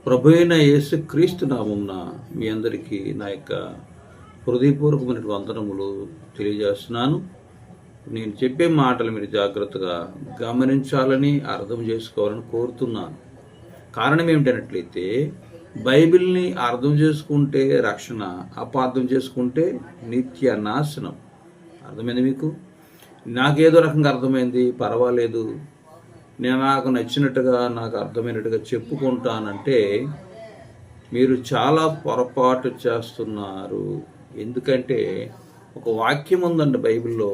ప్రభువైన యేసుక్రీస్తు నామమున మీ అందరికీ నా యొక్క హృదయపూర్వకమైన వందనములు తెలియజేస్తున్నాను. నేను చెప్పే మాటలు మీరు జాగ్రత్తగా గమనించాలని, అర్థం చేసుకోవాలని కోరుతున్నాను. కారణం ఏమిటన్నట్లయితే, బైబిల్ని అర్థం చేసుకుంటే రక్షణ, అపార్థం చేసుకుంటే నిత్య నాశనం. అర్థమైంది మీకు? నాకేదో రకంగా అర్థమైంది, పర్వాలేదు, నేను నాకు నచ్చినట్టుగా, నాకు అర్థమైనట్టుగా చెప్పుకుంటానంటే మీరు చాలా పొరపాటు చేస్తున్నారు. ఎందుకంటే ఒక వాక్యం ఉందండి బైబిల్లో,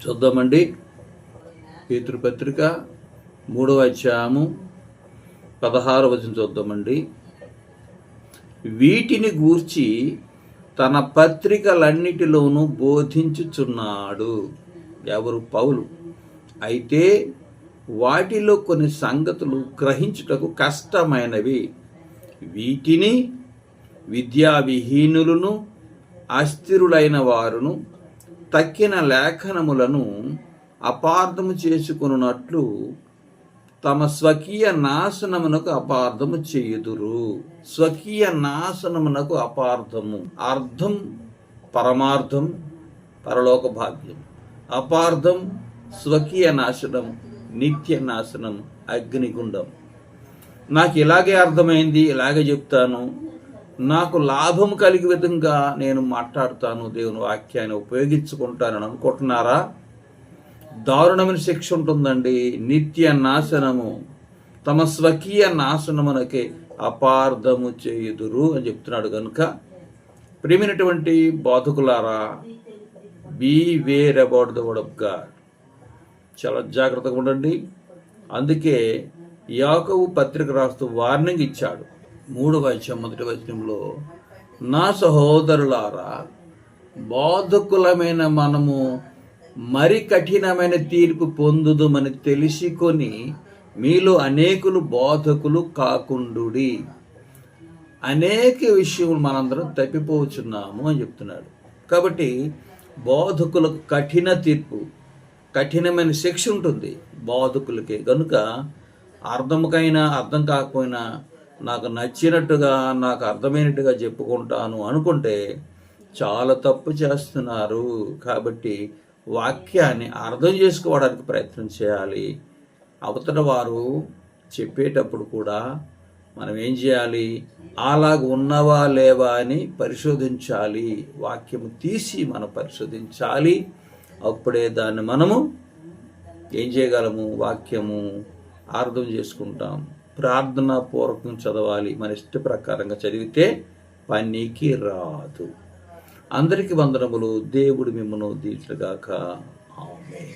చూద్దామండి. పేతురుపత్రిక 3వ అధ్యాయము 16వ వచనం చూద్దామండి. వీటిని గూర్చి తన పత్రికలన్నిటిలోనూ బోధించుచున్నాడు. ఎవరు? పౌలు. అయితే వాటిలో కొన్ని సంగతులు గ్రహించుటకు కష్టమైనవి. వీటిని విద్యావిహీనులను, అస్థిరులైన వారును తక్కిన లేఖనములను అపార్థము చేసుకొనున్నట్లు తమ స్వకీయ నాశనమునకు అపార్థము చేయుదురు. స్వకీయ నాశనమునకు అపార్థము. అర్థం పరమార్థం, పరలోక భాగ్యం. అపార్థం స్వకీయ నాశనం, నిత్య నాశనం, అగ్నిగుండం. నాకు ఇలాగే అర్థమైంది, ఇలాగే చెప్తాను, నాకు లాభం కలిగే విధంగా నేను మాట్లాడతాను, దేవుని వాక్యాన్ని ఉపయోగించుకుంటానని అనుకుంటున్నారా? దారుణమైన శిక్ష ఉంటుందండి. నిత్య నాశనము. తమ స్వకీయ నాశనమునకే అపార్థము చేయుదురు అని చెప్తున్నాడు. కనుక ప్రియమైనటువంటి బోధకులారా, be aware about the word of God. చాలా జాగ్రత్తగా ఉండండి. అందుకే యాకోబు పత్రిక రాస్తూ వార్నింగ్ ఇచ్చాడు. 3వ అధ్యాయం 1వ వచనంలో, నా సహోదరులారా, బోధకులమైన మనము మరి కఠినమైన తీర్పు పొందుదుమని తెలిసికొని మీలో అనేకులు బోధకులు కాకుండుడి. అనేక విషయములు మనందరం తప్పిపోతున్నాము అని చెప్తున్నాడు. కాబట్టి బోధకులకు కఠిన తీర్పు, కఠినమైన శిక్ష ఉంటుంది బోధకులకి. కనుక అర్థంకైనా అర్థం కాకపోయినా నాకు నచ్చినట్టుగా, నాకు అర్థమైనట్టుగా చెప్పుకుంటాను అనుకుంటే చాలా తప్పు చేస్తున్నారు. కాబట్టి వాక్యాన్ని అర్థం చేసుకోవడానికి ప్రయత్నం చేయాలి. అవతల వారు చెప్పేటప్పుడు కూడా మనం ఏం చేయాలి? అలాగ ఉన్నవా లేవా అని పరిశోధించాలి. వాక్యము తీసి మనం పరిశోధించాలి. అప్పుడే దాన్ని మనము ఏం చేయగలము? వాక్యము అర్థం చేసుకుంటాం. ప్రార్థనా పూర్వకం చదవాలి. మన ఇష్ట ప్రకారంగా చదివితే పనికి రాదు. అందరికీ వందనములు. దేవుడు మిమ్మల్ని దీర్ఘగాక. ఆమేన్.